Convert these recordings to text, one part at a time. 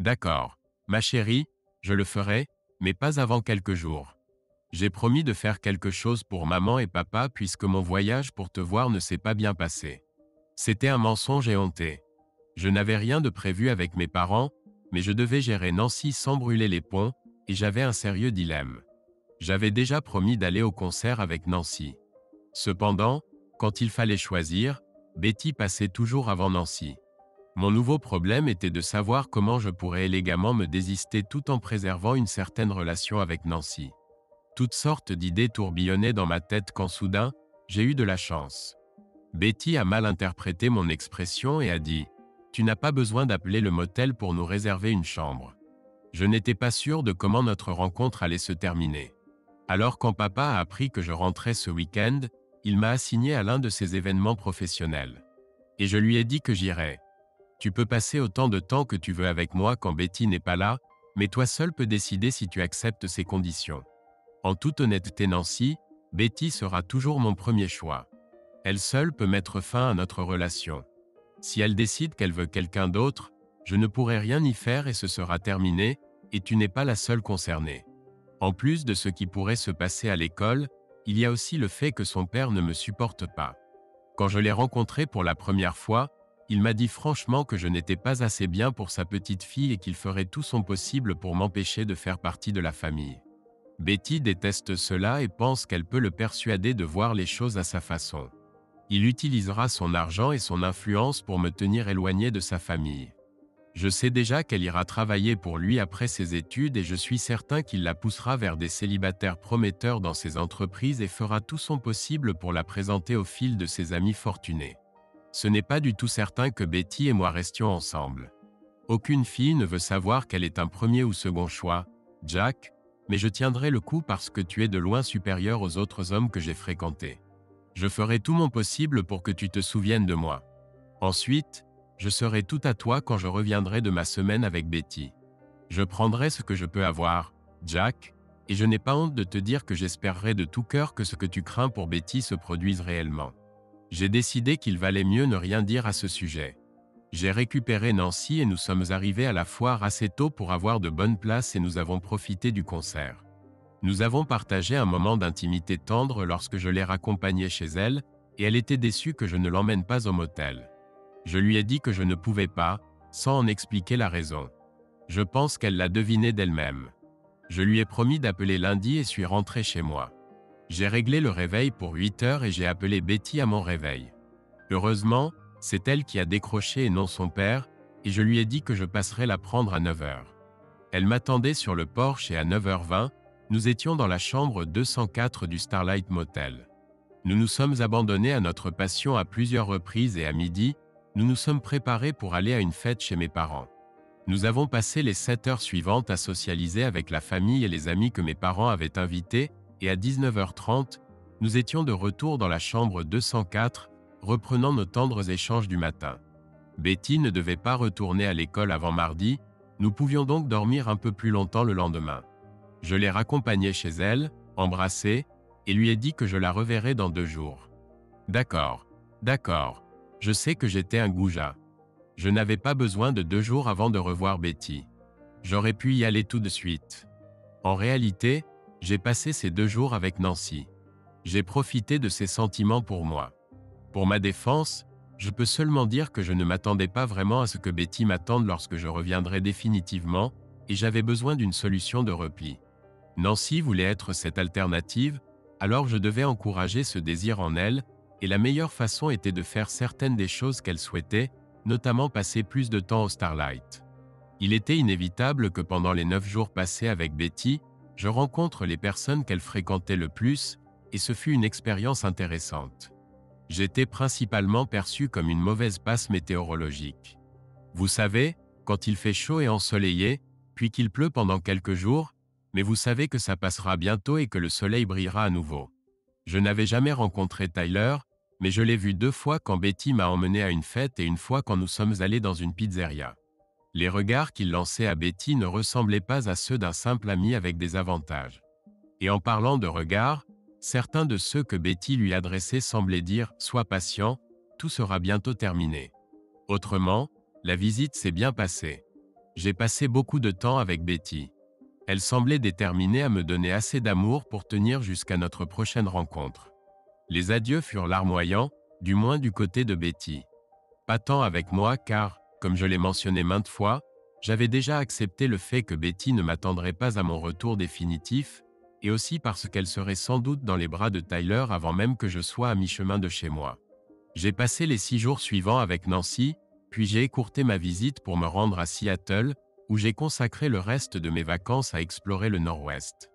D'accord. Ma chérie, je le ferai, mais pas avant quelques jours. J'ai promis de faire quelque chose pour maman et papa puisque mon voyage pour te voir ne s'est pas bien passé. C'était un mensonge éhonté. Je n'avais rien de prévu avec mes parents, mais je devais gérer Nancy sans brûler les ponts, et j'avais un sérieux dilemme. J'avais déjà promis d'aller au concert avec Nancy. Cependant, quand il fallait choisir, Betty passait toujours avant Nancy. Mon nouveau problème était de savoir comment je pourrais élégamment me désister tout en préservant une certaine relation avec Nancy. Toutes sortes d'idées tourbillonnaient dans ma tête quand soudain, j'ai eu de la chance. Betty a mal interprété mon expression et a dit « Tu n'as pas besoin d'appeler le motel pour nous réserver une chambre ». Je n'étais pas sûr de comment notre rencontre allait se terminer. Alors quand papa a appris que je rentrais ce week-end, il m'a assigné à l'un de ses événements professionnels. Et je lui ai dit que j'irais. Tu peux passer autant de temps que tu veux avec moi quand Betty n'est pas là, mais toi seul peux décider si tu acceptes ces conditions. En toute honnêteté Nancy, Betty sera toujours mon premier choix. Elle seule peut mettre fin à notre relation. Si elle décide qu'elle veut quelqu'un d'autre, je ne pourrai rien y faire et ce sera terminé, et tu n'es pas la seule concernée. En plus de ce qui pourrait se passer à l'école, il y a aussi le fait que son père ne me supporte pas. Quand je l'ai rencontré pour la première fois, il m'a dit franchement que je n'étais pas assez bien pour sa petite fille et qu'il ferait tout son possible pour m'empêcher de faire partie de la famille. Betty déteste cela et pense qu'elle peut le persuader de voir les choses à sa façon. Il utilisera son argent et son influence pour me tenir éloigné de sa famille. Je sais déjà qu'elle ira travailler pour lui après ses études et je suis certain qu'il la poussera vers des célibataires prometteurs dans ses entreprises et fera tout son possible pour la présenter au fil de ses amis fortunés. Ce n'est pas du tout certain que Betty et moi restions ensemble. Aucune fille ne veut savoir qu'elle est un premier ou second choix, Jack, mais je tiendrai le coup parce que tu es de loin supérieur aux autres hommes que j'ai fréquentés. Je ferai tout mon possible pour que tu te souviennes de moi. Ensuite, je serai tout à toi quand je reviendrai de ma semaine avec Betty. Je prendrai ce que je peux avoir, Jack, et je n'ai pas honte de te dire que j'espérerai de tout cœur que ce que tu crains pour Betty se produise réellement. J'ai décidé qu'il valait mieux ne rien dire à ce sujet. J'ai récupéré Nancy et nous sommes arrivés à la foire assez tôt pour avoir de bonnes places et nous avons profité du concert. Nous avons partagé un moment d'intimité tendre lorsque je l'ai raccompagnée chez elle, et elle était déçue que je ne l'emmène pas au motel. Je lui ai dit que je ne pouvais pas, sans en expliquer la raison. Je pense qu'elle l'a deviné d'elle-même. Je lui ai promis d'appeler lundi et suis rentré chez moi. J'ai réglé le réveil pour 8 heures et j'ai appelé Betty à mon réveil. Heureusement, c'est elle qui a décroché et non son père, et je lui ai dit que je passerais la prendre à 9 heures. Elle m'attendait sur le porche et à 9h20, nous étions dans la chambre 204 du Starlight Motel. Nous nous sommes abandonnés à notre passion à plusieurs reprises et à midi, nous nous sommes préparés pour aller à une fête chez mes parents. Nous avons passé les 7 heures suivantes à socialiser avec la famille et les amis que mes parents avaient invités, et à 19h30, nous étions de retour dans la chambre 204, reprenant nos tendres échanges du matin. Betty ne devait pas retourner à l'école avant mardi, nous pouvions donc dormir un peu plus longtemps le lendemain. Je l'ai raccompagnée chez elle, embrassée, et lui ai dit que je la reverrais dans 2 jours. D'accord, d'accord, je sais que j'étais un goujat. Je n'avais pas besoin de 2 jours avant de revoir Betty. J'aurais pu y aller tout de suite. En réalité, j'ai passé ces 2 jours avec Nancy. J'ai profité de ses sentiments pour moi. Pour ma défense, je peux seulement dire que je ne m'attendais pas vraiment à ce que Betty m'attende lorsque je reviendrai définitivement, et j'avais besoin d'une solution de repli. Nancy voulait être cette alternative, alors je devais encourager ce désir en elle, et la meilleure façon était de faire certaines des choses qu'elle souhaitait, notamment passer plus de temps au Starlight. Il était inévitable que pendant les 9 jours passés avec Betty, je rencontre les personnes qu'elle fréquentait le plus, et ce fut une expérience intéressante. J'étais principalement perçu comme une mauvaise passe météorologique. Vous savez, quand il fait chaud et ensoleillé, puis qu'il pleut pendant quelques jours, mais vous savez que ça passera bientôt et que le soleil brillera à nouveau. Je n'avais jamais rencontré Tyler, mais je l'ai vu 2 fois quand Betty m'a emmené à une fête et une fois quand nous sommes allés dans une pizzeria. Les regards qu'il lançait à Betty ne ressemblaient pas à ceux d'un simple ami avec des avantages. Et en parlant de regards, certains de ceux que Betty lui adressait semblaient dire « Sois patient, tout sera bientôt terminé ». Autrement, la visite s'est bien passée. J'ai passé beaucoup de temps avec Betty. Elle semblait déterminée à me donner assez d'amour pour tenir jusqu'à notre prochaine rencontre. Les adieux furent larmoyants, du moins du côté de Betty. Pas tant avec moi car, comme je l'ai mentionné maintes fois, j'avais déjà accepté le fait que Betty ne m'attendrait pas à mon retour définitif, et aussi parce qu'elle serait sans doute dans les bras de Tyler avant même que je sois à mi-chemin de chez moi. J'ai passé les 6 jours suivants avec Nancy, puis j'ai écourté ma visite pour me rendre à Seattle, où j'ai consacré le reste de mes vacances à explorer le Nord-Ouest.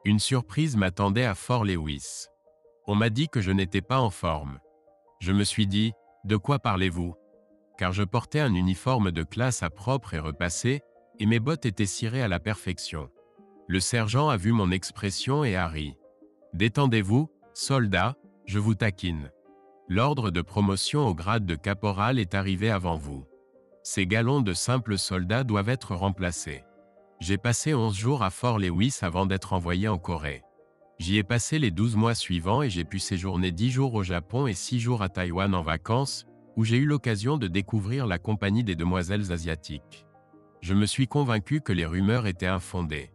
Une surprise m'attendait à Fort Lewis. On m'a dit que je n'étais pas en forme. Je me suis dit, de quoi parlez-vous? Car je portais un uniforme de classe à propre et repassé, et mes bottes étaient cirées à la perfection. Le sergent a vu mon expression et a ri. Détendez-vous, soldat, je vous taquine. L'ordre de promotion au grade de caporal est arrivé avant vous. Ces galons de simples soldats doivent être remplacés. J'ai passé 11 jours à Fort Lewis avant d'être envoyé en Corée. J'y ai passé les 12 mois suivants et j'ai pu séjourner 10 jours au Japon et 6 jours à Taïwan en vacances, où j'ai eu l'occasion de découvrir la compagnie des demoiselles asiatiques. Je me suis convaincu que les rumeurs étaient infondées.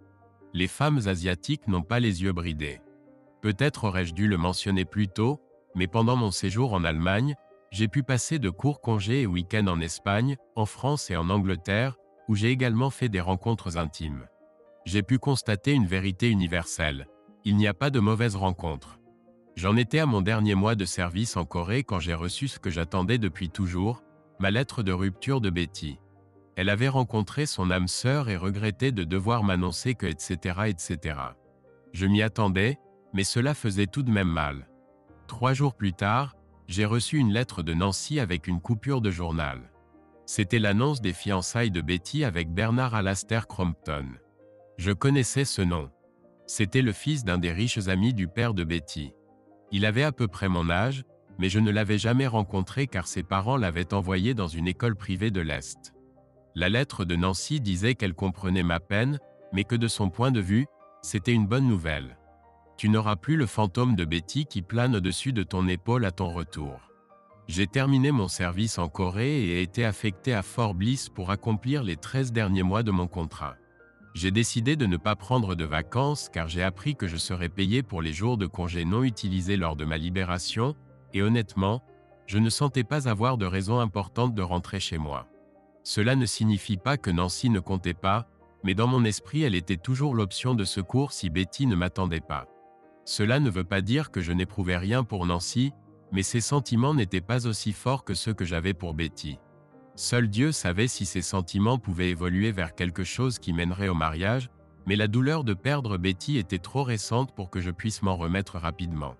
Les femmes asiatiques n'ont pas les yeux bridés. Peut-être aurais-je dû le mentionner plus tôt, mais pendant mon séjour en Allemagne, j'ai pu passer de courts congés et week-ends en Espagne, en France et en Angleterre, où j'ai également fait des rencontres intimes. J'ai pu constater une vérité universelle. Il n'y a pas de mauvaises rencontres. J'en étais à mon dernier mois de service en Corée quand j'ai reçu ce que j'attendais depuis toujours, ma lettre de rupture de Betty. Elle avait rencontré son âme sœur et regrettait de devoir m'annoncer que etc. Je m'y attendais, mais cela faisait tout de même mal. 3 jours plus tard, j'ai reçu une lettre de Nancy avec une coupure de journal. C'était l'annonce des fiançailles de Betty avec Bernard Alastair Crompton. Je connaissais ce nom. C'était le fils d'un des riches amis du père de Betty. Il avait à peu près mon âge, mais je ne l'avais jamais rencontré car ses parents l'avaient envoyé dans une école privée de l'Est. La lettre de Nancy disait qu'elle comprenait ma peine, mais que de son point de vue, c'était une bonne nouvelle. Tu n'auras plus le fantôme de Betty qui plane au-dessus de ton épaule à ton retour. J'ai terminé mon service en Corée et ai été affecté à Fort Bliss pour accomplir les 13 derniers mois de mon contrat. J'ai décidé de ne pas prendre de vacances car j'ai appris que je serais payé pour les jours de congé non utilisés lors de ma libération, et honnêtement, je ne sentais pas avoir de raison importante de rentrer chez moi. Cela ne signifie pas que Nancy ne comptait pas, mais dans mon esprit elle était toujours l'option de secours si Betty ne m'attendait pas. Cela ne veut pas dire que je n'éprouvais rien pour Nancy, mais ses sentiments n'étaient pas aussi forts que ceux que j'avais pour Betty. Seul Dieu savait si ces sentiments pouvaient évoluer vers quelque chose qui mènerait au mariage, mais la douleur de perdre Betty était trop récente pour que je puisse m'en remettre rapidement.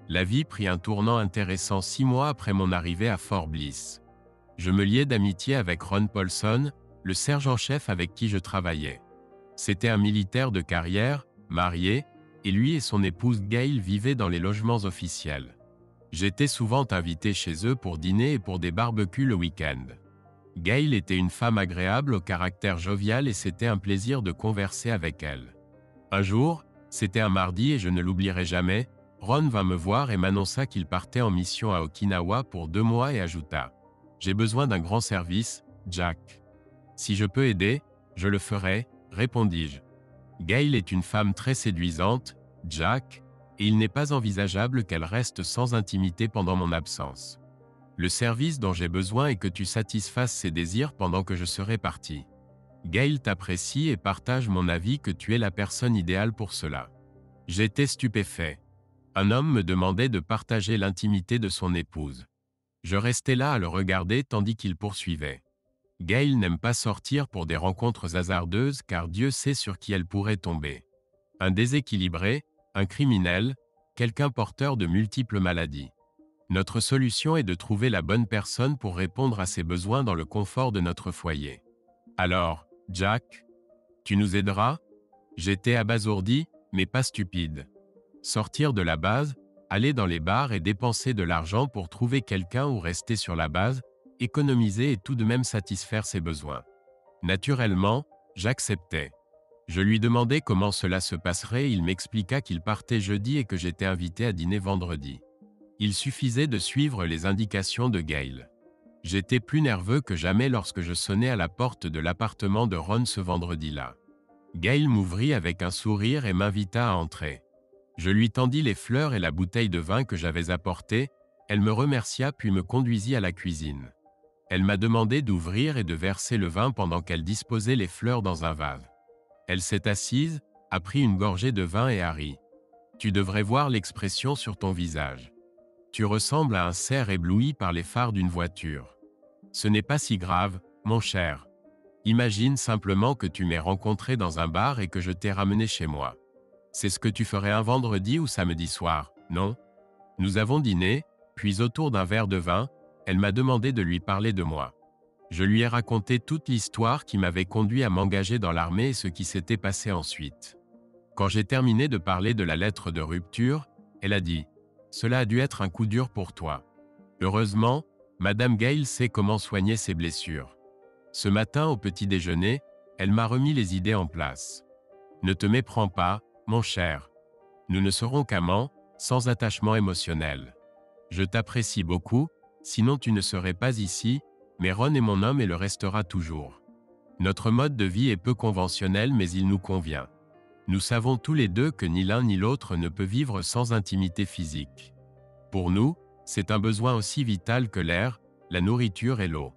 La vie prit un tournant intéressant 6 mois après mon arrivée à Fort Bliss. Je me liai d'amitié avec Ron Paulson, le sergent-chef avec qui je travaillais. C'était un militaire de carrière, marié, et lui et son épouse Gail vivaient dans les logements officiels. J'étais souvent invité chez eux pour dîner et pour des barbecues le week-end. Gail était une femme agréable au caractère jovial et c'était un plaisir de converser avec elle. Un jour, c'était un mardi et je ne l'oublierai jamais, Ron vint me voir et m'annonça qu'il partait en mission à Okinawa pour 2 mois et ajouta « J'ai besoin d'un grand service, Jack. Si je peux aider, je le ferai, répondis-je. Gail est une femme très séduisante, Jack, et il n'est pas envisageable qu'elle reste sans intimité pendant mon absence. Le service dont j'ai besoin est que tu satisfasses ses désirs pendant que je serai parti. Gail t'apprécie et partage mon avis que tu es la personne idéale pour cela. » J'étais stupéfait. Un homme me demandait de partager l'intimité de son épouse. Je restais là à le regarder tandis qu'il poursuivait. Gail n'aime pas sortir pour des rencontres hasardeuses car Dieu sait sur qui elle pourrait tomber. Un déséquilibré, un criminel, quelqu'un porteur de multiples maladies. Notre solution est de trouver la bonne personne pour répondre à ses besoins dans le confort de notre foyer. Alors, Jack, tu nous aideras? J'étais abasourdi, mais pas stupide. Sortir de la base, aller dans les bars et dépenser de l'argent pour trouver quelqu'un ou rester sur la base, économiser et tout de même satisfaire ses besoins. Naturellement, j'acceptais. Je lui demandai comment cela se passerait et il m'expliqua qu'il partait jeudi et que j'étais invité à dîner vendredi. Il suffisait de suivre les indications de Gail. J'étais plus nerveux que jamais lorsque je sonnai à la porte de l'appartement de Ron ce vendredi-là. Gail m'ouvrit avec un sourire et m'invita à entrer. Je lui tendis les fleurs et la bouteille de vin que j'avais apportée, elle me remercia puis me conduisit à la cuisine. Elle m'a demandé d'ouvrir et de verser le vin pendant qu'elle disposait les fleurs dans un vase. Elle s'est assise, a pris une gorgée de vin et a ri. Tu devrais voir l'expression sur ton visage. Tu ressembles à un cerf ébloui par les phares d'une voiture. Ce n'est pas si grave, mon cher. Imagine simplement que tu m'aies rencontré dans un bar et que je t'ai ramené chez moi. C'est ce que tu ferais un vendredi ou samedi soir, non? Nous avons dîné, puis autour d'un verre de vin, elle m'a demandé de lui parler de moi. Je lui ai raconté toute l'histoire qui m'avait conduit à m'engager dans l'armée et ce qui s'était passé ensuite. Quand j'ai terminé de parler de la lettre de rupture, elle a dit « Cela a dû être un coup dur pour toi. Heureusement, Madame Gale sait comment soigner ses blessures. Ce matin au petit déjeuner, elle m'a remis les idées en place. Ne te méprends pas, mon cher. Nous ne serons qu'amants, sans attachement émotionnel. Je t'apprécie beaucoup, sinon tu ne serais pas ici, mais Ron est mon homme et le restera toujours. Notre mode de vie est peu conventionnel mais il nous convient. Nous savons tous les deux que ni l'un ni l'autre ne peut vivre sans intimité physique. Pour nous, c'est un besoin aussi vital que l'air, la nourriture et l'eau.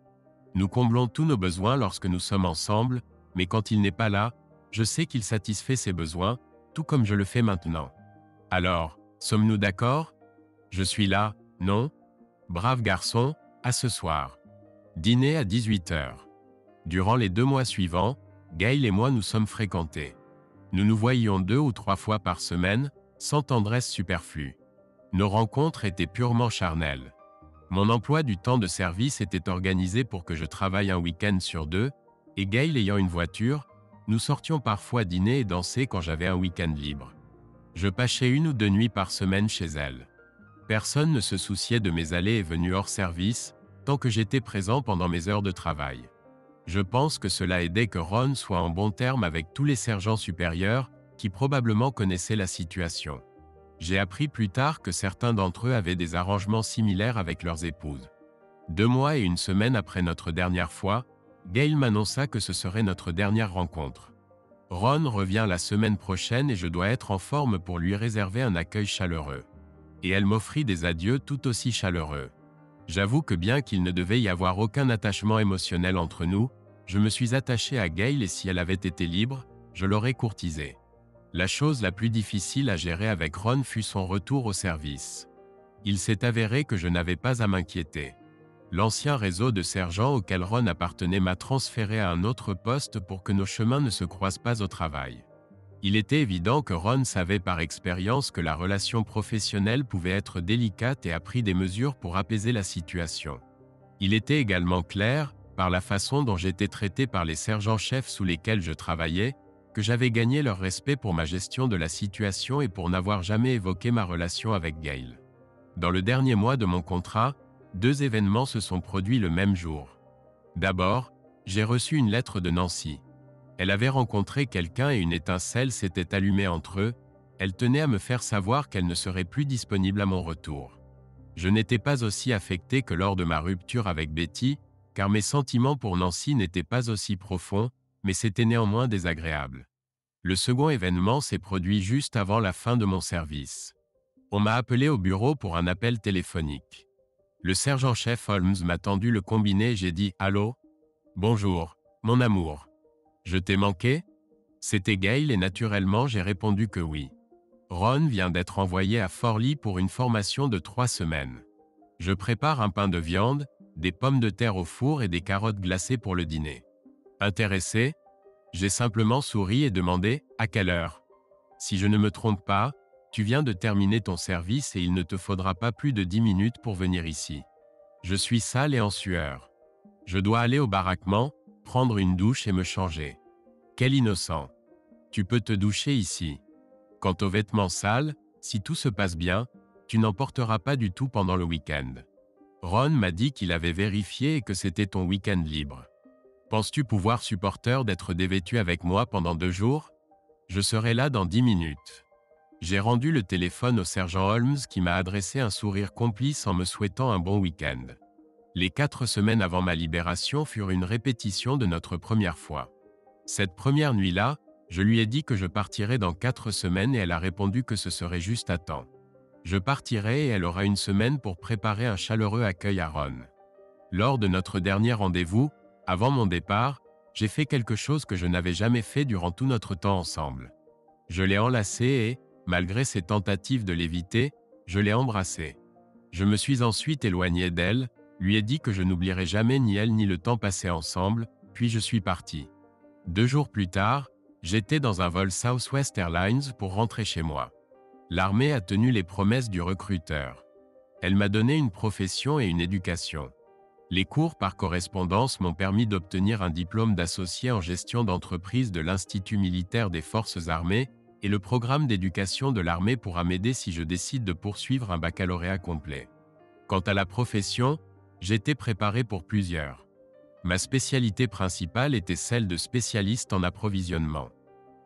Nous comblons tous nos besoins lorsque nous sommes ensemble, mais quand il n'est pas là, je sais qu'il satisfait ses besoins, tout comme je le fais maintenant. Alors, sommes-nous d'accord? Je suis là, non? Brave garçon, à ce soir. Dîner à 18h. Durant les 2 mois suivants, Gail et moi nous sommes fréquentés. Nous nous voyions 2 ou 3 fois par semaine, sans tendresse superflue. Nos rencontres étaient purement charnelles. Mon emploi du temps de service était organisé pour que je travaille un week-end sur 2, et Gail ayant une voiture, nous sortions parfois dîner et danser quand j'avais un week-end libre. Je passais 1 ou 2 nuits par semaine chez elle. Personne ne se souciait de mes allées et venues hors service, tant que j'étais présent pendant mes heures de travail. Je pense que cela aidait que Ron soit en bon terme avec tous les sergents supérieurs, qui probablement connaissaient la situation. J'ai appris plus tard que certains d'entre eux avaient des arrangements similaires avec leurs épouses. 2 mois et 1 semaine après notre dernière fois, Gail m'annonça que ce serait notre dernière rencontre. Ron revient la semaine prochaine et je dois être en forme pour lui réserver un accueil chaleureux. Et elle m'offrit des adieux tout aussi chaleureux. J'avoue que bien qu'il ne devait y avoir aucun attachement émotionnel entre nous, je me suis attaché à Gail et si elle avait été libre, je l'aurais courtisée. La chose la plus difficile à gérer avec Ron fut son retour au service. Il s'est avéré que je n'avais pas à m'inquiéter. L'ancien réseau de sergents auquel Ron appartenait m'a transféré à un autre poste pour que nos chemins ne se croisent pas au travail. Il était évident que Ron savait par expérience que la relation professionnelle pouvait être délicate et a pris des mesures pour apaiser la situation. Il était également clair, par la façon dont j'étais traité par les sergents-chefs sous lesquels je travaillais, que j'avais gagné leur respect pour ma gestion de la situation et pour n'avoir jamais évoqué ma relation avec Gail. Dans le dernier mois de mon contrat, 2 événements se sont produits le même jour. D'abord, j'ai reçu une lettre de Nancy. Elle avait rencontré quelqu'un et une étincelle s'était allumée entre eux. Elle tenait à me faire savoir qu'elle ne serait plus disponible à mon retour. Je n'étais pas aussi affecté que lors de ma rupture avec Betty, car mes sentiments pour Nancy n'étaient pas aussi profonds, mais c'était néanmoins désagréable. Le second événement s'est produit juste avant la fin de mon service. On m'a appelé au bureau pour un appel téléphonique. Le sergent-chef Holmes m'a tendu le combiné et j'ai dit « Allô? Bonjour, mon amour. Je t'ai manqué ?» C'était Gail et naturellement j'ai répondu que oui. Ron vient d'être envoyé à Fort Lee pour une formation de 3 semaines. Je prépare un pain de viande, des pommes de terre au four et des carottes glacées pour le dîner. Intéressé, j'ai simplement souri et demandé « À quelle heure ?» Si je ne me trompe pas, tu viens de terminer ton service et il ne te faudra pas plus de 10 minutes pour venir ici. Je suis sale et en sueur. Je dois aller au baraquement, prendre une douche et me changer. Quel innocent. Tu peux te doucher ici. Quant aux vêtements sales, si tout se passe bien, tu n'en porteras pas du tout pendant le week-end. Ron m'a dit qu'il avait vérifié et que c'était ton week-end libre. Penses-tu pouvoir supporter d'être dévêtu avec moi pendant 2 jours? Je serai là dans 10 minutes. J'ai rendu le téléphone au sergent Holmes qui m'a adressé un sourire complice en me souhaitant un bon week-end. Les 4 semaines avant ma libération furent une répétition de notre première fois. Cette première nuit-là, je lui ai dit que je partirais dans 4 semaines et elle a répondu que ce serait juste à temps. Je partirai et elle aura une semaine pour préparer un chaleureux accueil à Ron. Lors de notre dernier rendez-vous, avant mon départ, j'ai fait quelque chose que je n'avais jamais fait durant tout notre temps ensemble. Je l'ai enlacée et, malgré ses tentatives de l'éviter, je l'ai embrassée. Je me suis ensuite éloigné d'elle, lui ai dit que je n'oublierai jamais ni elle ni le temps passé ensemble, puis je suis parti. 2 jours plus tard, j'étais dans un vol Southwest Airlines pour rentrer chez moi. L'armée a tenu les promesses du recruteur. Elle m'a donné une profession et une éducation. Les cours par correspondance m'ont permis d'obtenir un diplôme d'associé en gestion d'entreprise de l'Institut militaire des Forces armées et le programme d'éducation de l'armée pourra m'aider si je décide de poursuivre un baccalauréat complet. Quant à la profession, j'étais préparé pour plusieurs. Ma spécialité principale était celle de spécialiste en approvisionnement.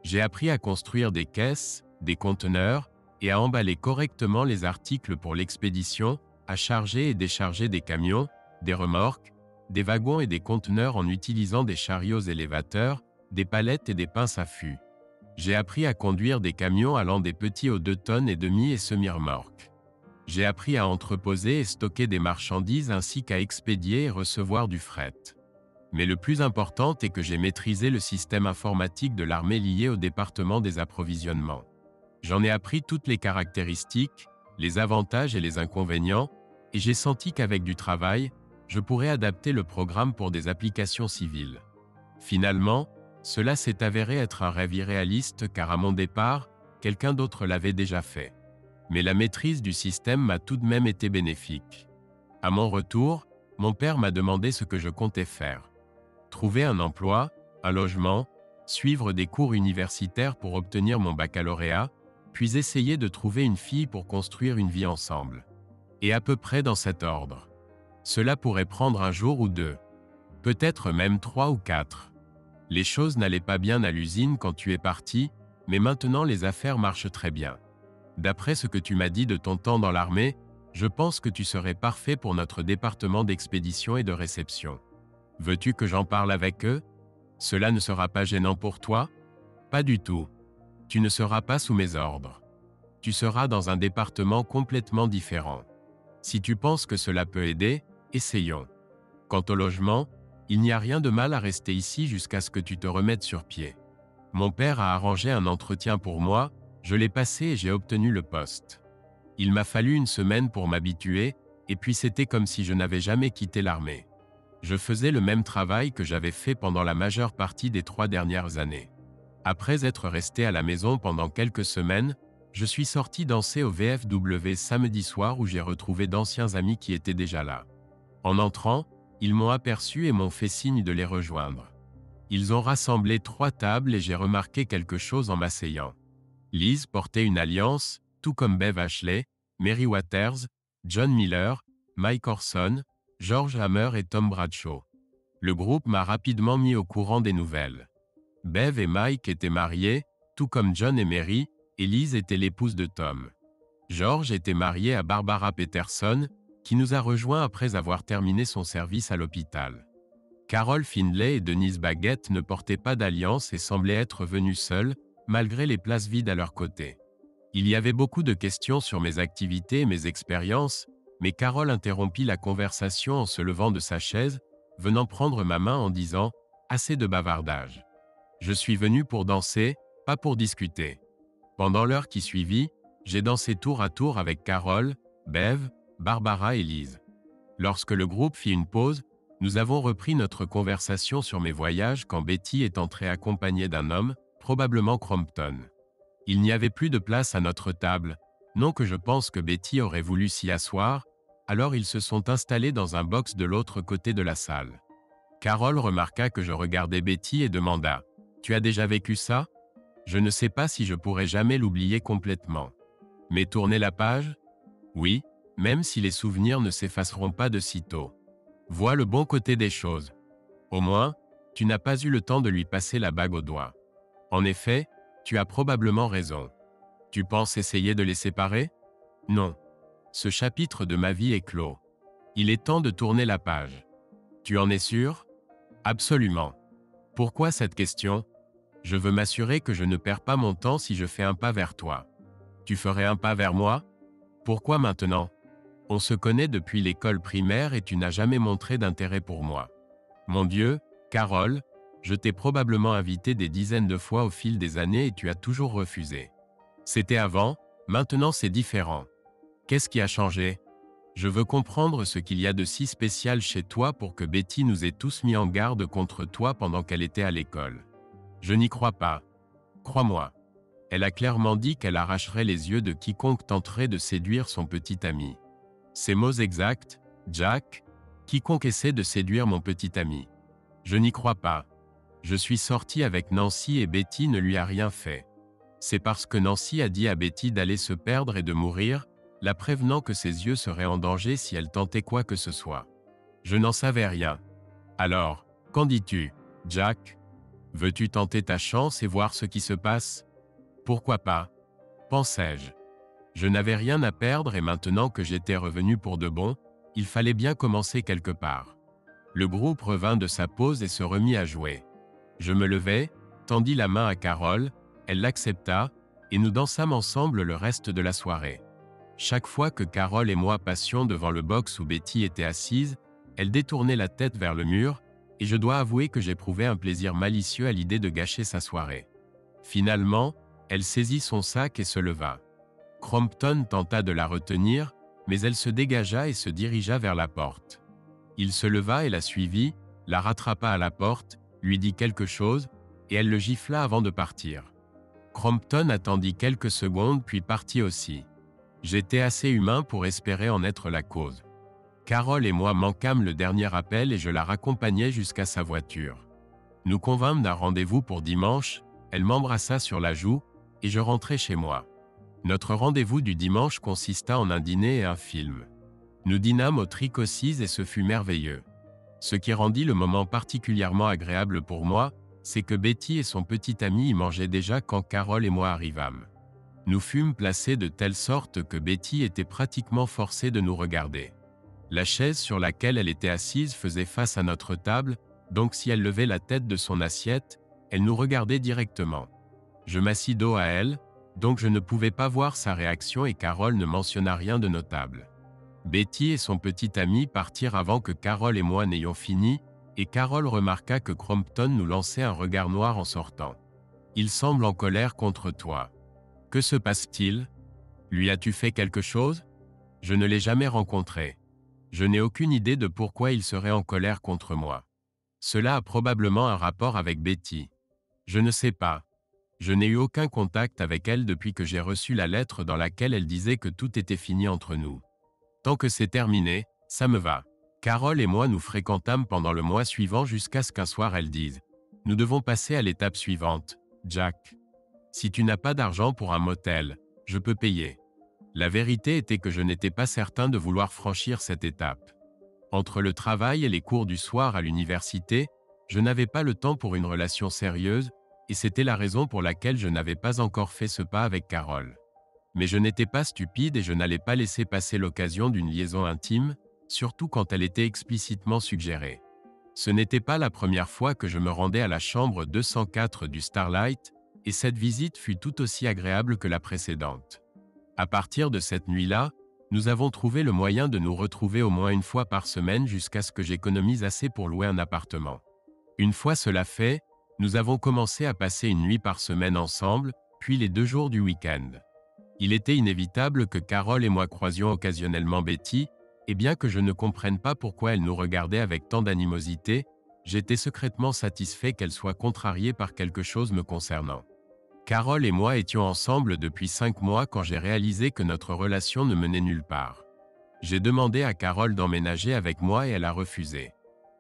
J'ai appris à construire des caisses, des conteneurs et à emballer correctement les articles pour l'expédition, à charger et décharger des camions, des remorques, des wagons et des conteneurs en utilisant des chariots élévateurs, des palettes et des pinces à fût. J'ai appris à conduire des camions allant des petits aux 2 tonnes et demi et semi-remorques. J'ai appris à entreposer et stocker des marchandises ainsi qu'à expédier et recevoir du fret. Mais le plus important est que j'ai maîtrisé le système informatique de l'armée lié au département des approvisionnements. J'en ai appris toutes les caractéristiques, les avantages et les inconvénients, et j'ai senti qu'avec du travail, je pourrais adapter le programme pour des applications civiles. Finalement, cela s'est avéré être un rêve irréaliste car à mon départ, quelqu'un d'autre l'avait déjà fait. Mais la maîtrise du système m'a tout de même été bénéfique. À mon retour, mon père m'a demandé ce que je comptais faire. Trouver un emploi, un logement, suivre des cours universitaires pour obtenir mon baccalauréat, puis essayer de trouver une fille pour construire une vie ensemble. Et à peu près dans cet ordre. Cela pourrait prendre un jour ou 2. Peut-être même 3 ou 4. Les choses n'allaient pas bien à l'usine quand tu es parti, mais maintenant les affaires marchent très bien. D'après ce que tu m'as dit de ton temps dans l'armée, je pense que tu serais parfait pour notre département d'expédition et de réception. Veux-tu que j'en parle avec eux? Cela ne sera pas gênant pour toi? Pas du tout. Tu ne seras pas sous mes ordres. Tu seras dans un département complètement différent. Si tu penses que cela peut aider, essayons. Quant au logement, il n'y a rien de mal à rester ici jusqu'à ce que tu te remettes sur pied. Mon père a arrangé un entretien pour moi, je l'ai passé et j'ai obtenu le poste. Il m'a fallu une semaine pour m'habituer, et puis c'était comme si je n'avais jamais quitté l'armée. Je faisais le même travail que j'avais fait pendant la majeure partie des 3 dernières années. Après être resté à la maison pendant quelques semaines, je suis sorti danser au VFW samedi soir où j'ai retrouvé d'anciens amis qui étaient déjà là. En entrant, ils m'ont aperçu et m'ont fait signe de les rejoindre. Ils ont rassemblé 3 tables et j'ai remarqué quelque chose en m'asseyant. Liz portait une alliance, tout comme Bev Ashley, Mary Waters, John Miller, Mike Orson, George Hammer et Tom Bradshaw. Le groupe m'a rapidement mis au courant des nouvelles. Bev et Mike étaient mariés, tout comme John et Mary, et Liz était l'épouse de Tom. George était marié à Barbara Peterson, qui nous a rejoints après avoir terminé son service à l'hôpital. Carol Findlay et Denise Baguette ne portaient pas d'alliance et semblaient être venues seules, malgré les places vides à leur côté. Il y avait beaucoup de questions sur mes activités et mes expériences, mais Carol interrompit la conversation en se levant de sa chaise, venant prendre ma main en disant « Assez de bavardage. Je suis venu pour danser, pas pour discuter. » Pendant l'heure qui suivit, j'ai dansé tour à tour avec Carol, Bev, Barbara et Liz. Lorsque le groupe fit une pause, nous avons repris notre conversation sur mes voyages quand Betty est entrée accompagnée d'un homme, probablement Crompton. Il n'y avait plus de place à notre table, non que je pense que Betty aurait voulu s'y asseoir, alors ils se sont installés dans un box de l'autre côté de la salle. Carol remarqua que je regardais Betty et demanda « Tu as déjà vécu ça? Je ne sais pas si je pourrai jamais l'oublier complètement. Mais tourner la page? Oui, même si les souvenirs ne s'effaceront pas de sitôt. Vois le bon côté des choses. Au moins, tu n'as pas eu le temps de lui passer la bague au doigt. En effet, tu as probablement raison. Tu penses essayer de les séparer? Non. Ce chapitre de ma vie est clos. Il est temps de tourner la page. Tu en es sûr? Absolument. Pourquoi cette question? Je veux m'assurer que je ne perds pas mon temps si je fais un pas vers toi. Tu ferais un pas vers moi? Pourquoi maintenant? On se connaît depuis l'école primaire et tu n'as jamais montré d'intérêt pour moi. Mon Dieu, Carole, je t'ai probablement invité des dizaines de fois au fil des années et tu as toujours refusé. C'était avant, maintenant c'est différent. Qu'est-ce qui a changé? Je veux comprendre ce qu'il y a de si spécial chez toi pour que Betty nous ait tous mis en garde contre toi pendant qu'elle était à l'école. Je n'y crois pas. Crois-moi. Elle a clairement dit qu'elle arracherait les yeux de quiconque tenterait de séduire son petit ami. Ces mots exacts, Jack, quiconque essaie de séduire mon petit ami. Je n'y crois pas. Je suis sorti avec Nancy et Betty ne lui a rien fait. C'est parce que Nancy a dit à Betty d'aller se perdre et de mourir, la prévenant que ses yeux seraient en danger si elle tentait quoi que ce soit. Je n'en savais rien. Alors, qu'en dis-tu, Jack? Veux-tu tenter ta chance et voir ce qui se passe? Pourquoi pas? Pensais-je. Je n'avais rien à perdre et maintenant que j'étais revenu pour de bon, il fallait bien commencer quelque part. Le groupe revint de sa pause et se remit à jouer. Je me levai, tendis la main à Carole, elle l'accepta, et nous dansâmes ensemble le reste de la soirée. Chaque fois que Carole et moi passions devant le box où Betty était assise, elle détournait la tête vers le mur, et je dois avouer que j'éprouvais un plaisir malicieux à l'idée de gâcher sa soirée. Finalement, elle saisit son sac et se leva. Crompton tenta de la retenir, mais elle se dégagea et se dirigea vers la porte. Il se leva et la suivit, la rattrapa à la porte, lui dit quelque chose, et elle le gifla avant de partir. Crompton attendit quelques secondes puis partit aussi. J'étais assez humain pour espérer en être la cause. Carole et moi manquâmes le dernier appel et je la raccompagnai jusqu'à sa voiture. Nous convînmes d'un rendez-vous pour dimanche, elle m'embrassa sur la joue, et je rentrai chez moi. Notre rendez-vous du dimanche consista en un dîner et un film. Nous dînâmes au Tricossis et ce fut merveilleux. Ce qui rendit le moment particulièrement agréable pour moi, c'est que Betty et son petit ami y mangeaient déjà quand Carole et moi arrivâmes. Nous fûmes placés de telle sorte que Betty était pratiquement forcée de nous regarder. La chaise sur laquelle elle était assise faisait face à notre table, donc si elle levait la tête de son assiette, elle nous regardait directement. Je m'assis dos à elle, donc je ne pouvais pas voir sa réaction et Carole ne mentionna rien de notable. Betty et son petit ami partirent avant que Carole et moi n'ayons fini, et Carole remarqua que Crompton nous lançait un regard noir en sortant. « Il semble en colère contre toi. Que se passe-t-il? Lui as-tu fait quelque chose? Je ne l'ai jamais rencontré. Je n'ai aucune idée de pourquoi il serait en colère contre moi. Cela a probablement un rapport avec Betty. Je ne sais pas. Je n'ai eu aucun contact avec elle depuis que j'ai reçu la lettre dans laquelle elle disait que tout était fini entre nous. Tant que c'est terminé, ça me va. Carole et moi nous fréquentâmes pendant le mois suivant jusqu'à ce qu'un soir elle dise « Nous devons passer à l'étape suivante, Jack. Si tu n'as pas d'argent pour un motel, je peux payer. » La vérité était que je n'étais pas certain de vouloir franchir cette étape. Entre le travail et les cours du soir à l'université, je n'avais pas le temps pour une relation sérieuse, et c'était la raison pour laquelle je n'avais pas encore fait ce pas avec Carole. Mais je n'étais pas stupide et je n'allais pas laisser passer l'occasion d'une liaison intime, surtout quand elle était explicitement suggérée. Ce n'était pas la première fois que je me rendais à la chambre 204 du Starlight, et cette visite fut tout aussi agréable que la précédente. À partir de cette nuit-là, nous avons trouvé le moyen de nous retrouver au moins une fois par semaine jusqu'à ce que j'économise assez pour louer un appartement. Une fois cela fait, nous avons commencé à passer une nuit par semaine ensemble, puis les 2 jours du week-end. Il était inévitable que Carole et moi croisions occasionnellement Betty, et bien que je ne comprenne pas pourquoi elle nous regardait avec tant d'animosité, j'étais secrètement satisfait qu'elle soit contrariée par quelque chose me concernant. Carole et moi étions ensemble depuis 5 mois quand j'ai réalisé que notre relation ne menait nulle part. J'ai demandé à Carole d'emménager avec moi et elle a refusé.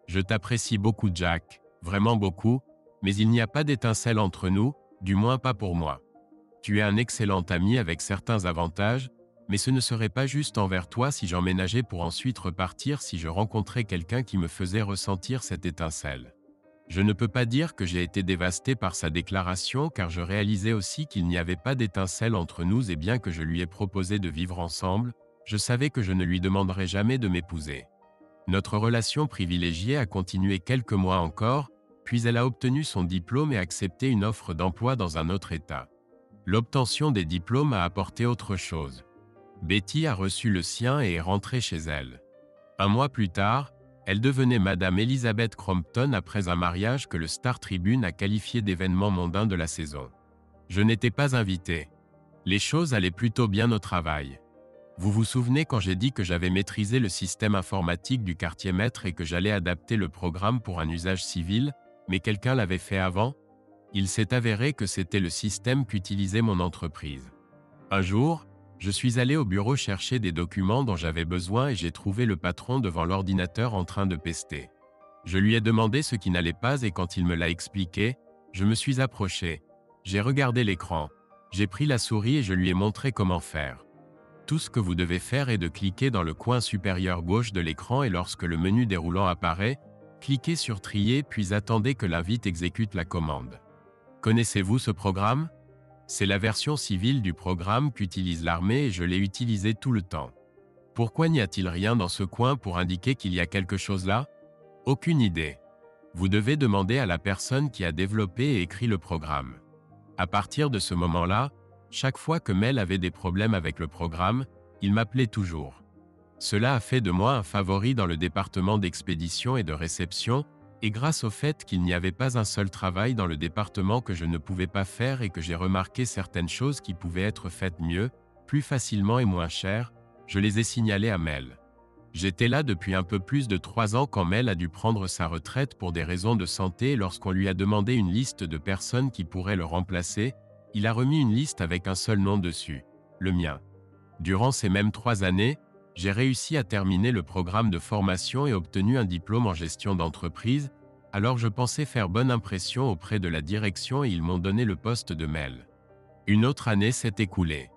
Je t'apprécie beaucoup, Jack, vraiment beaucoup, mais il n'y a pas d'étincelle entre nous, du moins pas pour moi. Tu es un excellent ami avec certains avantages, mais ce ne serait pas juste envers toi si j'emménageais pour ensuite repartir si je rencontrais quelqu'un qui me faisait ressentir cette étincelle. Je ne peux pas dire que j'ai été dévasté par sa déclaration car je réalisais aussi qu'il n'y avait pas d'étincelle entre nous et bien que je lui ai proposé de vivre ensemble, je savais que je ne lui demanderais jamais de m'épouser. Notre relation privilégiée a continué quelques mois encore, puis elle a obtenu son diplôme et accepté une offre d'emploi dans un autre État. L'obtention des diplômes a apporté autre chose. Betty a reçu le sien et est rentrée chez elle. Un mois plus tard, elle devenait Madame Elizabeth Crompton après un mariage que le Star Tribune a qualifié d'événement mondain de la saison. Je n'étais pas invité. Les choses allaient plutôt bien au travail. Vous vous souvenez quand j'ai dit que j'avais maîtrisé le système informatique du quartier maître et que j'allais adapter le programme pour un usage civil, mais quelqu'un l'avait fait avant? Il s'est avéré que c'était le système qu'utilisait mon entreprise. Un jour, je suis allé au bureau chercher des documents dont j'avais besoin et j'ai trouvé le patron devant l'ordinateur en train de pester. Je lui ai demandé ce qui n'allait pas et quand il me l'a expliqué, je me suis approché. J'ai regardé l'écran. J'ai pris la souris et je lui ai montré comment faire. Tout ce que vous devez faire est de cliquer dans le coin supérieur gauche de l'écran et lorsque le menu déroulant apparaît, cliquez sur Trier puis attendez que l'invite exécute la commande. Connaissez-vous ce programme? C'est la version civile du programme qu'utilise l'armée et je l'ai utilisé tout le temps. Pourquoi n'y a-t-il rien dans ce coin pour indiquer qu'il y a quelque chose là? Aucune idée. Vous devez demander à la personne qui a développé et écrit le programme. À partir de ce moment-là, chaque fois que Mel avait des problèmes avec le programme, il m'appelait toujours. Cela a fait de moi un favori dans le département d'expédition et de réception, et grâce au fait qu'il n'y avait pas un seul travail dans le département que je ne pouvais pas faire et que j'ai remarqué certaines choses qui pouvaient être faites mieux, plus facilement et moins cher, je les ai signalées à Mel. J'étais là depuis un peu plus de 3 ans quand Mel a dû prendre sa retraite pour des raisons de santé et lorsqu'on lui a demandé une liste de personnes qui pourraient le remplacer, il a remis une liste avec un seul nom dessus, le mien. Durant ces mêmes 3 années, j'ai réussi à terminer le programme de formation et obtenu un diplôme en gestion d'entreprise, alors je pensais faire bonne impression auprès de la direction et ils m'ont donné le poste de Mel. Une autre année s'est écoulée.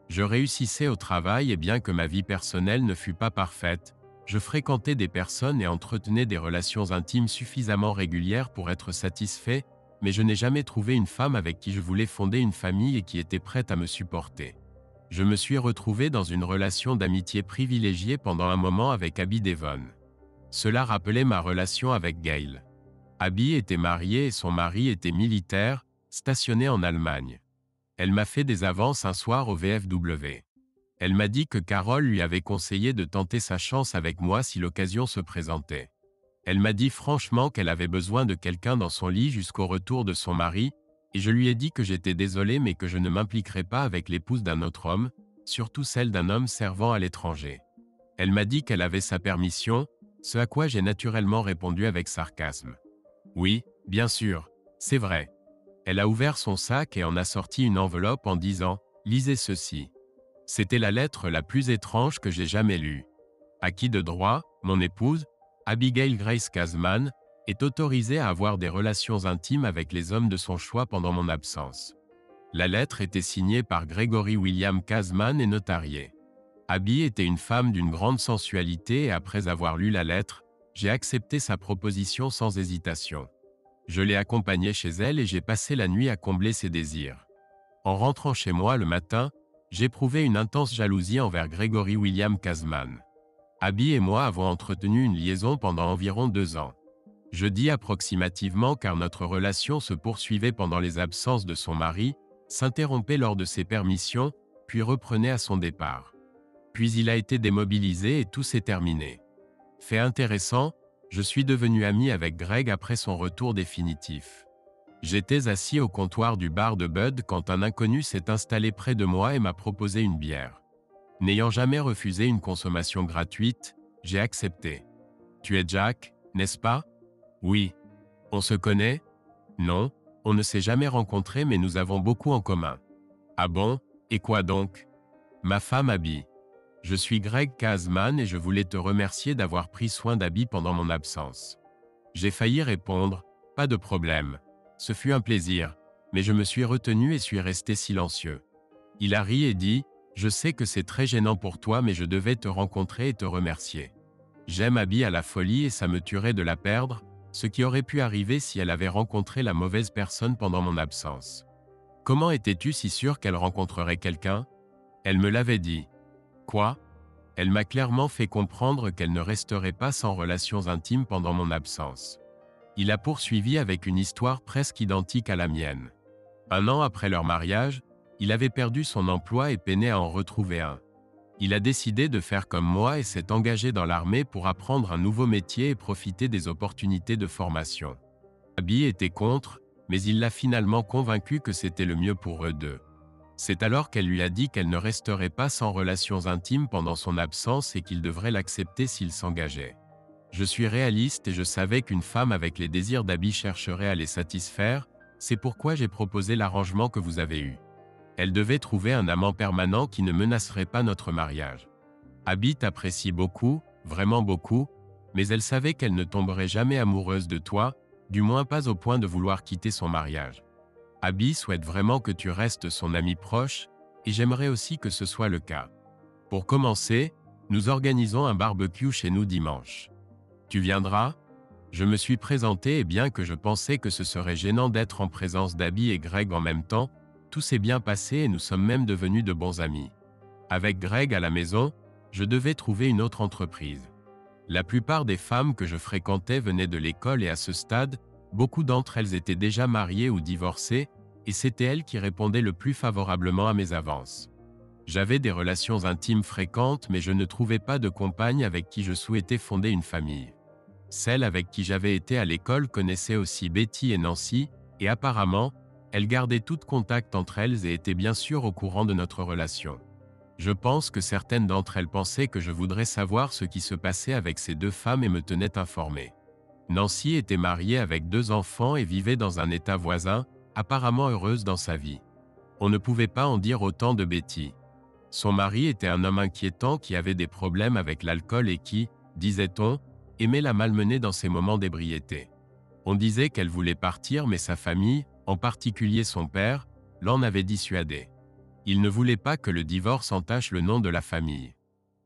Je réussissais au travail et bien que ma vie personnelle ne fût pas parfaite, je fréquentais des personnes et entretenais des relations intimes suffisamment régulières pour être satisfait, mais je n'ai jamais trouvé une femme avec qui je voulais fonder une famille et qui était prête à me supporter. Je me suis retrouvé dans une relation d'amitié privilégiée pendant un moment avec Abby Devon. Cela rappelait ma relation avec Gail. Abby était mariée et son mari était militaire, stationné en Allemagne. Elle m'a fait des avances un soir au VFW. Elle m'a dit que Carole lui avait conseillé de tenter sa chance avec moi si l'occasion se présentait. Elle m'a dit franchement qu'elle avait besoin de quelqu'un dans son lit jusqu'au retour de son mari, et je lui ai dit que j'étais désolé mais que je ne m'impliquerais pas avec l'épouse d'un autre homme, surtout celle d'un homme servant à l'étranger. Elle m'a dit qu'elle avait sa permission, ce à quoi j'ai naturellement répondu avec sarcasme. Oui, bien sûr, c'est vrai. Elle a ouvert son sac et en a sorti une enveloppe en disant « Lisez ceci ». C'était la lettre la plus étrange que j'ai jamais lue. À qui de droit, mon épouse, Abigail Grace Kazman, est autorisée à avoir des relations intimes avec les hommes de son choix pendant mon absence. La lettre était signée par Gregory William Kazman et notariée. Abby était une femme d'une grande sensualité et après avoir lu la lettre, j'ai accepté sa proposition sans hésitation. Je l'ai accompagnée chez elle et j'ai passé la nuit à combler ses désirs. En rentrant chez moi le matin, j'éprouvais une intense jalousie envers Gregory William Kazman. Abby et moi avons entretenu une liaison pendant environ 2 ans. Je dis approximativement car notre relation se poursuivait pendant les absences de son mari, s'interrompait lors de ses permissions, puis reprenait à son départ. Puis il a été démobilisé et tout s'est terminé. Fait intéressant, je suis devenu ami avec Greg après son retour définitif. J'étais assis au comptoir du bar de Bud quand un inconnu s'est installé près de moi et m'a proposé une bière. N'ayant jamais refusé une consommation gratuite, j'ai accepté. « Tu es Jack, n'est-ce pas? » « Oui. »« On se connaît? » »« Non, on ne s'est jamais rencontrés mais nous avons beaucoup en commun. »« Ah bon? Et quoi donc? » ?»« Ma femme Abby. Je suis Greg Kazman et je voulais te remercier d'avoir pris soin d'Abby pendant mon absence. » J'ai failli répondre « Pas de problème. Ce fut un plaisir. » Mais je me suis retenu et suis resté silencieux. Il a ri et dit « Je sais que c'est très gênant pour toi mais je devais te rencontrer et te remercier. J'aime Abby à la folie et ça me tuerait de la perdre, ce qui aurait pu arriver si elle avait rencontré la mauvaise personne pendant mon absence. Comment étais-tu si sûr qu'elle rencontrerait quelqu'un? Elle me l'avait dit. Quoi? Elle m'a clairement fait comprendre qu'elle ne resterait pas sans relations intimes pendant mon absence. Il a poursuivi avec une histoire presque identique à la mienne. 1 an après leur mariage, il avait perdu son emploi et peinait à en retrouver un. Il a décidé de faire comme moi et s'est engagé dans l'armée pour apprendre un nouveau métier et profiter des opportunités de formation. Abby était contre, mais il l'a finalement convaincu que c'était le mieux pour eux deux. C'est alors qu'elle lui a dit qu'elle ne resterait pas sans relations intimes pendant son absence et qu'il devrait l'accepter s'il s'engageait. Je suis réaliste et je savais qu'une femme avec les désirs d'Abby chercherait à les satisfaire, c'est pourquoi j'ai proposé l'arrangement que vous avez eu. Elle devait trouver un amant permanent qui ne menacerait pas notre mariage. Abby t'apprécie beaucoup, vraiment beaucoup, mais elle savait qu'elle ne tomberait jamais amoureuse de toi, du moins pas au point de vouloir quitter son mariage. Abby souhaite vraiment que tu restes son ami proche, et j'aimerais aussi que ce soit le cas. Pour commencer, nous organisons un barbecue chez nous dimanche. Tu viendras ? Je me suis présenté et bien que je pensais que ce serait gênant d'être en présence d'Abby et Greg en même temps, tout s'est bien passé et nous sommes même devenus de bons amis. Avec Greg à la maison, je devais trouver une autre entreprise. La plupart des femmes que je fréquentais venaient de l'école et à ce stade, beaucoup d'entre elles étaient déjà mariées ou divorcées, et c'était elles qui répondaient le plus favorablement à mes avances. J'avais des relations intimes fréquentes mais je ne trouvais pas de compagne avec qui je souhaitais fonder une famille. Celle avec qui j'avais été à l'école connaissait aussi Betty et Nancy, et apparemment, elles gardaient tout contact entre elles et étaient bien sûr au courant de notre relation. Je pense que certaines d'entre elles pensaient que je voudrais savoir ce qui se passait avec ces deux femmes et me tenaient informé. Nancy était mariée avec 2 enfants et vivait dans un état voisin, apparemment heureuse dans sa vie. On ne pouvait pas en dire autant de Betty. Son mari était un homme inquiétant qui avait des problèmes avec l'alcool et qui, disait-on, aimait la malmener dans ses moments d'ébriété. On disait qu'elle voulait partir mais sa famille, en particulier son père, l'en avait dissuadé. Il ne voulait pas que le divorce entache le nom de la famille.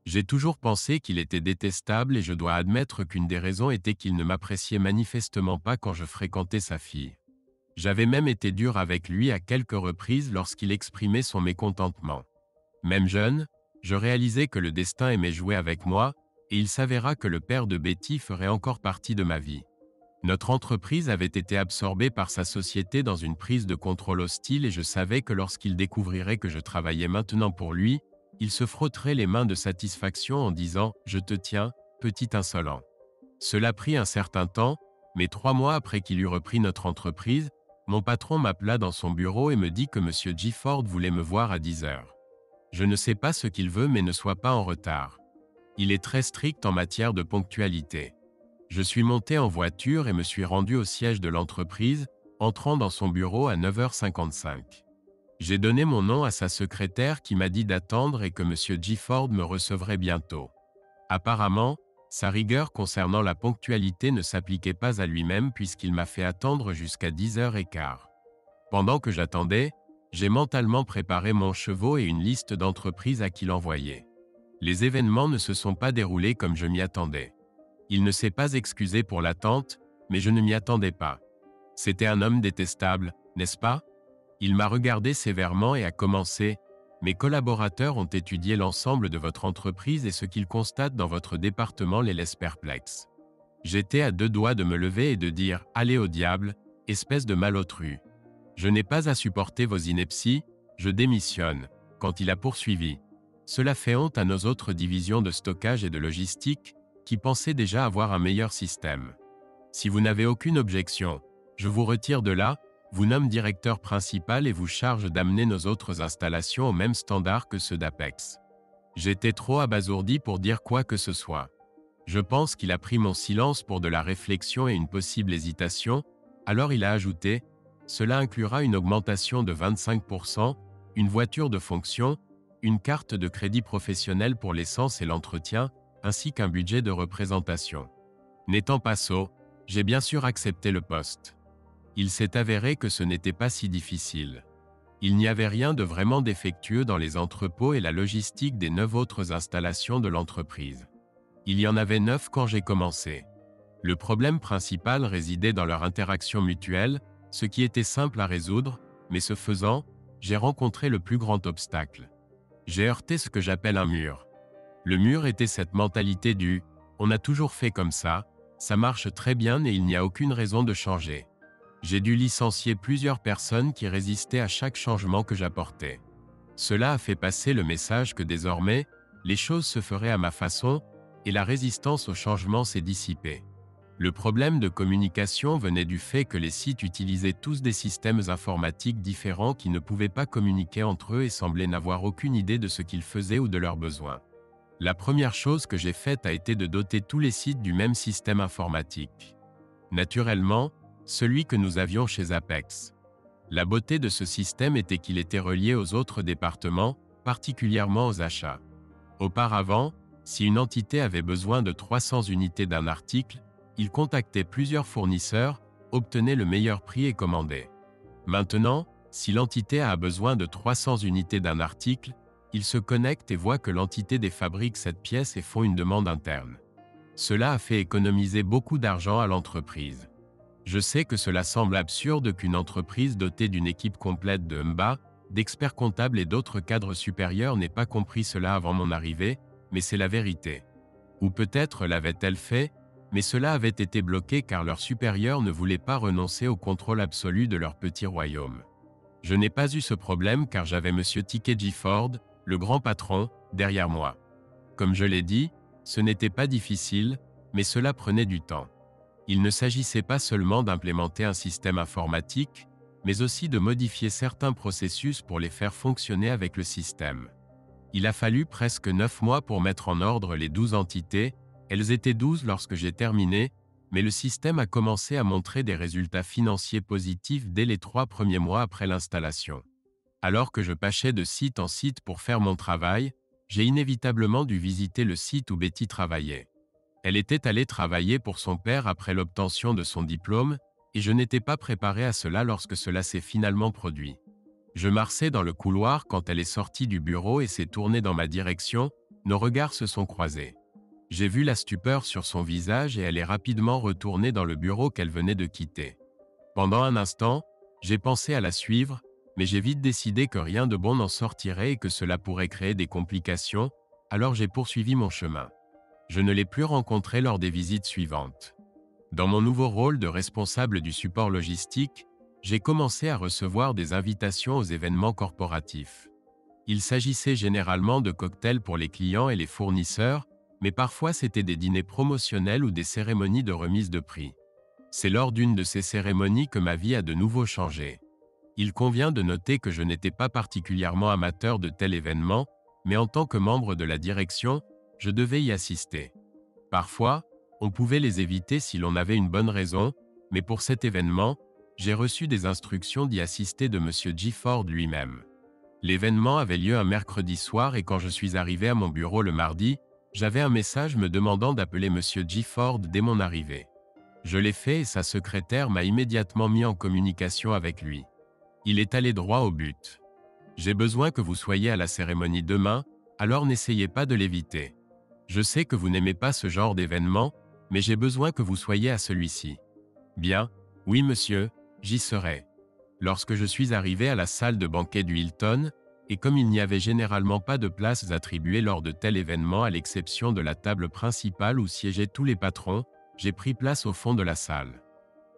J'ai toujours pensé qu'il était détestable et je dois admettre qu'une des raisons était qu'il ne m'appréciait manifestement pas quand je fréquentais sa fille. J'avais même été dur avec lui à quelques reprises lorsqu'il exprimait son mécontentement. Même jeune, je réalisais que le destin aimait jouer avec moi, et il s'avéra que le père de Betty ferait encore partie de ma vie. Notre entreprise avait été absorbée par sa société dans une prise de contrôle hostile et je savais que lorsqu'il découvrirait que je travaillais maintenant pour lui, il se frotterait les mains de satisfaction en disant « Je te tiens, petit insolent ». Cela prit un certain temps, mais 3 mois après qu'il eut repris notre entreprise, mon patron m'appela dans son bureau et me dit que M. Gifford voulait me voir à 10 heures. Je ne sais pas ce qu'il veut mais ne sois pas en retard. Il est très strict en matière de ponctualité. Je suis monté en voiture et me suis rendu au siège de l'entreprise, entrant dans son bureau à 9h55. J'ai donné mon nom à sa secrétaire qui m'a dit d'attendre et que M. Gifford me recevrait bientôt. Apparemment, sa rigueur concernant la ponctualité ne s'appliquait pas à lui-même puisqu'il m'a fait attendre jusqu'à 10h15. Pendant que j'attendais, j'ai mentalement préparé mon cheval et une liste d'entreprises à qui l'envoyer. Les événements ne se sont pas déroulés comme je m'y attendais. Il ne s'est pas excusé pour l'attente, mais je ne m'y attendais pas. C'était un homme détestable, n'est-ce pas ? Il m'a regardé sévèrement et a commencé « Mes collaborateurs ont étudié l'ensemble de votre entreprise et ce qu'ils constatent dans votre département les laisse perplexes. » J'étais à 2 doigts de me lever et de dire « Allez au diable, espèce de malotru. Je n'ai pas à supporter vos inepties, je démissionne. » Quand il a poursuivi « Cela fait honte à nos autres divisions de stockage et de logistique, qui pensaient déjà avoir un meilleur système. Si vous n'avez aucune objection, je vous retire de là, vous nomme directeur principal et vous charge d'amener nos autres installations au même standard que ceux d'Apex. » J'étais trop abasourdi pour dire quoi que ce soit. Je pense qu'il a pris mon silence pour de la réflexion et une possible hésitation, alors il a ajouté « Cela inclura une augmentation de 25%, une voiture de fonction, une carte de crédit professionnel pour l'essence et l'entretien, ainsi qu'un budget de représentation. » N'étant pas sot, j'ai bien sûr accepté le poste. Il s'est avéré que ce n'était pas si difficile. Il n'y avait rien de vraiment défectueux dans les entrepôts et la logistique des 9 autres installations de l'entreprise. Il y en avait 9 quand j'ai commencé. Le problème principal résidait dans leur interaction mutuelle, ce qui était simple à résoudre, mais ce faisant, j'ai rencontré le plus grand obstacle. J'ai heurté ce que j'appelle un mur. Le mur était cette mentalité du « on a toujours fait comme ça marche très bien et il n'y a aucune raison de changer ». J'ai dû licencier plusieurs personnes qui résistaient à chaque changement que j'apportais. Cela a fait passer le message que désormais, les choses se feraient à ma façon, et la résistance au changement s'est dissipée. Le problème de communication venait du fait que les sites utilisaient tous des systèmes informatiques différents qui ne pouvaient pas communiquer entre eux et semblaient n'avoir aucune idée de ce qu'ils faisaient ou de leurs besoins. La première chose que j'ai faite a été de doter tous les sites du même système informatique. Naturellement, celui que nous avions chez Apex. La beauté de ce système était qu'il était relié aux autres départements, particulièrement aux achats. Auparavant, si une entité avait besoin de 300 unités d'un article, il contactait plusieurs fournisseurs, obtenait le meilleur prix et commandait. Maintenant, si l'entité a besoin de 300 unités d'un article, il se connecte et voit que l'entité des fabrique cette pièce et font une demande interne. Cela a fait économiser beaucoup d'argent à l'entreprise. Je sais que cela semble absurde qu'une entreprise dotée d'une équipe complète de MBA, d'experts comptables et d'autres cadres supérieurs n'ait pas compris cela avant mon arrivée, mais c'est la vérité. Ou peut-être l'avait-elle fait, mais cela avait été bloqué car leurs supérieurs ne voulaient pas renoncer au contrôle absolu de leur petit royaume. Je n'ai pas eu ce problème car j'avais M. T.K. Gifford, le grand patron, derrière moi. Comme je l'ai dit, ce n'était pas difficile, mais cela prenait du temps. Il ne s'agissait pas seulement d'implémenter un système informatique, mais aussi de modifier certains processus pour les faire fonctionner avec le système. Il a fallu presque 9 mois pour mettre en ordre les 12 entités, elles étaient 12 lorsque j'ai terminé, mais le système a commencé à montrer des résultats financiers positifs dès les 3 premiers mois après l'installation. Alors que je pâchais de site en site pour faire mon travail, j'ai inévitablement dû visiter le site où Betty travaillait. Elle était allée travailler pour son père après l'obtention de son diplôme, et je n'étais pas préparé à cela lorsque cela s'est finalement produit. Je marchais dans le couloir quand elle est sortie du bureau et s'est tournée dans ma direction, nos regards se sont croisés. J'ai vu la stupeur sur son visage et elle est rapidement retournée dans le bureau qu'elle venait de quitter. Pendant un instant, j'ai pensé à la suivre, mais j'ai vite décidé que rien de bon n'en sortirait et que cela pourrait créer des complications, alors j'ai poursuivi mon chemin. Je ne l'ai plus rencontrée lors des visites suivantes. Dans mon nouveau rôle de responsable du support logistique, j'ai commencé à recevoir des invitations aux événements corporatifs. Il s'agissait généralement de cocktails pour les clients et les fournisseurs, mais parfois c'était des dîners promotionnels ou des cérémonies de remise de prix. C'est lors d'une de ces cérémonies que ma vie a de nouveau changé. Il convient de noter que je n'étais pas particulièrement amateur de tels événements, mais en tant que membre de la direction, je devais y assister. Parfois, on pouvait les éviter si l'on avait une bonne raison, mais pour cet événement, j'ai reçu des instructions d'y assister de M. Gifford lui-même. L'événement avait lieu un mercredi soir et quand je suis arrivé à mon bureau le mardi, j'avais un message me demandant d'appeler M. Gifford dès mon arrivée. Je l'ai fait et sa secrétaire m'a immédiatement mis en communication avec lui. Il est allé droit au but. J'ai besoin que vous soyez à la cérémonie demain, alors n'essayez pas de l'éviter. Je sais que vous n'aimez pas ce genre d'événement, mais j'ai besoin que vous soyez à celui-ci. Bien, oui monsieur, j'y serai. Lorsque je suis arrivé à la salle de banquet du Hilton, et comme il n'y avait généralement pas de places attribuées lors de tels événements à l'exception de la table principale où siégeaient tous les patrons, j'ai pris place au fond de la salle.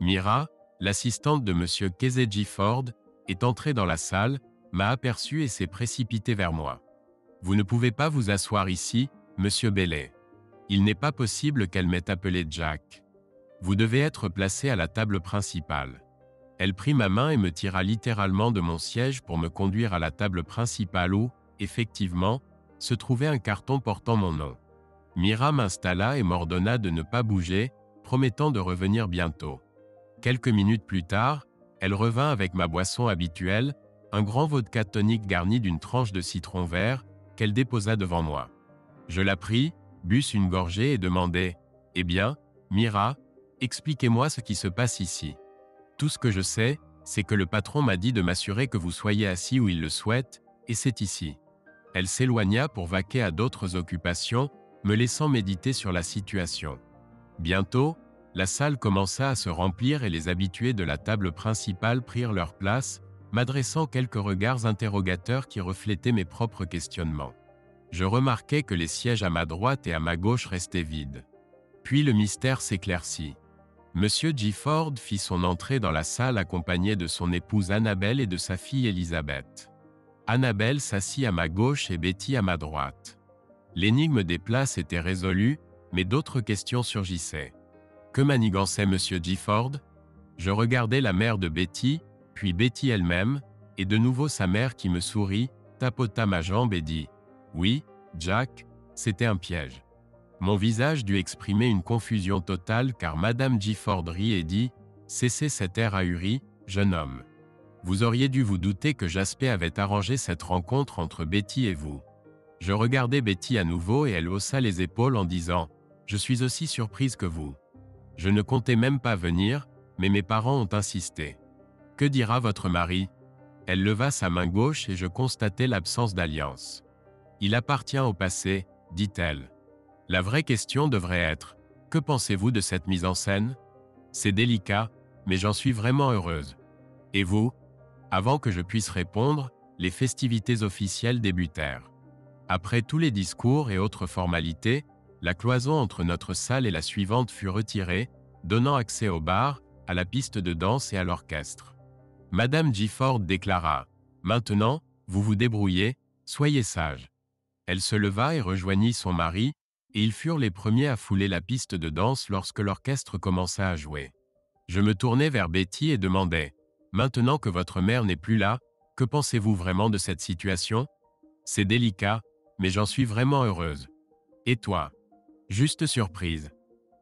Mira, l'assistante de M. Casey Gifford, est entrée dans la salle, m'a aperçu et s'est précipitée vers moi. « Vous ne pouvez pas vous asseoir ici, Monsieur Bailey. Il n'est pas possible qu'elle m'ait appelé Jack. Vous devez être placé à la table principale. » Elle prit ma main et me tira littéralement de mon siège pour me conduire à la table principale où, effectivement, se trouvait un carton portant mon nom. Mira m'installa et m'ordonna de ne pas bouger, promettant de revenir bientôt. Quelques minutes plus tard, elle revint avec ma boisson habituelle, un grand vodka tonique garni d'une tranche de citron vert, qu'elle déposa devant moi. Je la pris, bus une gorgée et demandai « Eh bien, Mira, expliquez-moi ce qui se passe ici. Tout ce que je sais, c'est que le patron m'a dit de m'assurer que vous soyez assis où il le souhaite, et c'est ici. » Elle s'éloigna pour vaquer à d'autres occupations, me laissant méditer sur la situation. Bientôt, la salle commença à se remplir et les habitués de la table principale prirent leur place, m'adressant quelques regards interrogateurs qui reflétaient mes propres questionnements. Je remarquai que les sièges à ma droite et à ma gauche restaient vides. Puis le mystère s'éclaircit. Monsieur Gifford fit son entrée dans la salle accompagné de son épouse Annabelle et de sa fille Elizabeth. Annabelle s'assit à ma gauche et Betty à ma droite. L'énigme des places était résolue, mais d'autres questions surgissaient. Que manigançait Monsieur Gifford? Je regardai la mère de Betty, puis Betty elle-même, et de nouveau sa mère qui me sourit, tapota ma jambe et dit « Oui, Jack, c'était un piège. » Mon visage dut exprimer une confusion totale car Madame Gifford rit et dit « Cessez cet air ahuri, jeune homme. Vous auriez dû vous douter que Jasper avait arrangé cette rencontre entre Betty et vous. » Je regardai Betty à nouveau et elle haussa les épaules en disant « Je suis aussi surprise que vous. Je ne comptais même pas venir, mais mes parents ont insisté. Que dira votre mari ?» Elle leva sa main gauche et je constatai l'absence d'alliance. « Il appartient au passé, dit-elle. La vraie question devrait être « Que pensez-vous de cette mise en scène? C'est délicat, mais j'en suis vraiment heureuse. Et vous ?» Avant que je puisse répondre, les festivités officielles débutèrent. Après tous les discours et autres formalités, la cloison entre notre salle et la suivante fut retirée, donnant accès au bar, à la piste de danse et à l'orchestre. Madame Gifford déclara « Maintenant, vous vous débrouillez, soyez sage. » Elle se leva et rejoignit son mari, et ils furent les premiers à fouler la piste de danse lorsque l'orchestre commença à jouer. Je me tournai vers Betty et demandai « Maintenant que votre mère n'est plus là, que pensez-vous vraiment de cette situation? C'est délicat, mais j'en suis vraiment heureuse. Et toi? » Juste surprise.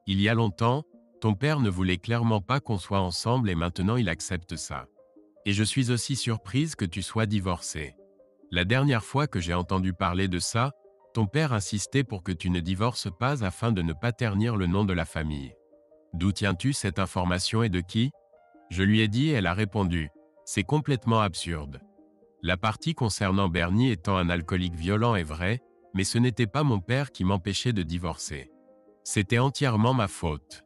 Il y a longtemps, ton père ne voulait clairement pas qu'on soit ensemble et maintenant il accepte ça. Et je suis aussi surprise que tu sois divorcée. La dernière fois que j'ai entendu parler de ça, ton père insistait pour que tu ne divorces pas afin de ne pas ternir le nom de la famille. D'où tiens-tu cette information et de qui? Je lui ai dit et elle a répondu « C'est complètement absurde. » La partie concernant Bernie étant un alcoolique violent est vraie, mais ce n'était pas mon père qui m'empêchait de divorcer. C'était entièrement ma faute.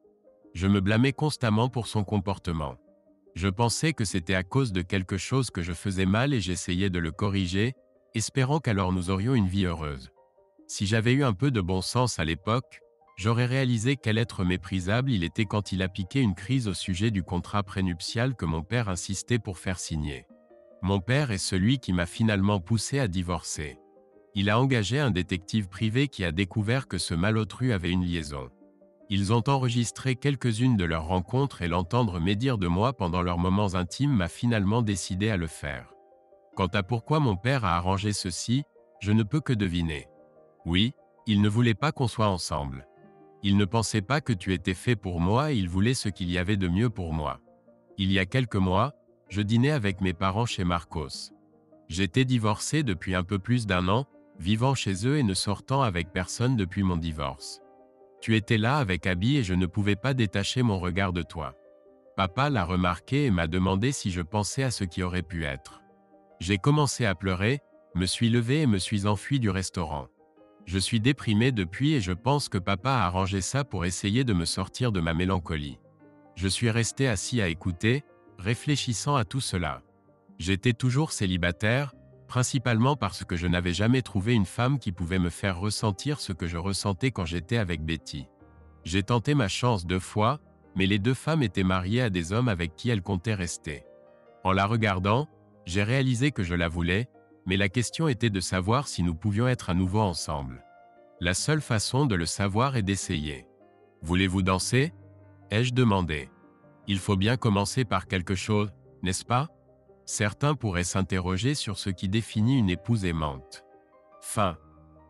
Je me blâmais constamment pour son comportement. Je pensais que c'était à cause de quelque chose que je faisais mal et j'essayais de le corriger, espérant qu'alors nous aurions une vie heureuse. Si j'avais eu un peu de bon sens à l'époque, j'aurais réalisé quel être méprisable il était quand il a piqué une crise au sujet du contrat prénuptial que mon père insistait pour faire signer. Mon père est celui qui m'a finalement poussé à divorcer. Il a engagé un détective privé qui a découvert que ce malotru avait une liaison. Ils ont enregistré quelques-unes de leurs rencontres et l'entendre médire de moi pendant leurs moments intimes m'a finalement décidé à le faire. Quant à pourquoi mon père a arrangé ceci, je ne peux que deviner. Oui, il ne voulait pas qu'on soit ensemble. Il ne pensait pas que tu étais fait pour moi et il voulait ce qu'il y avait de mieux pour moi. Il y a quelques mois, je dînais avec mes parents chez Marcos. J'étais divorcé depuis un peu plus d'1 an, vivant chez eux et ne sortant avec personne depuis mon divorce. Tu étais là avec Abby et je ne pouvais pas détacher mon regard de toi. Papa l'a remarqué et m'a demandé si je pensais à ce qui aurait pu être. J'ai commencé à pleurer, me suis levé et me suis enfui du restaurant. Je suis déprimé depuis et je pense que papa a arrangé ça pour essayer de me sortir de ma mélancolie. Je suis resté assis à écouter, réfléchissant à tout cela. J'étais toujours célibataire, principalement parce que je n'avais jamais trouvé une femme qui pouvait me faire ressentir ce que je ressentais quand j'étais avec Betty. J'ai tenté ma chance 2 fois, mais les 2 femmes étaient mariées à des hommes avec qui elles comptaient rester. En la regardant, j'ai réalisé que je la voulais, mais la question était de savoir si nous pouvions être à nouveau ensemble. La seule façon de le savoir est d'essayer. « Voulez-vous danser ?» ai-je demandé. Il faut bien commencer par quelque chose, n'est-ce pas? Certains pourraient s'interroger sur ce qui définit une épouse aimante. Fin.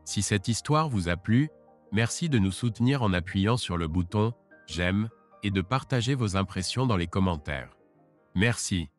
Si cette histoire vous a plu, merci de nous soutenir en appuyant sur le bouton « J'aime » et de partager vos impressions dans les commentaires. Merci.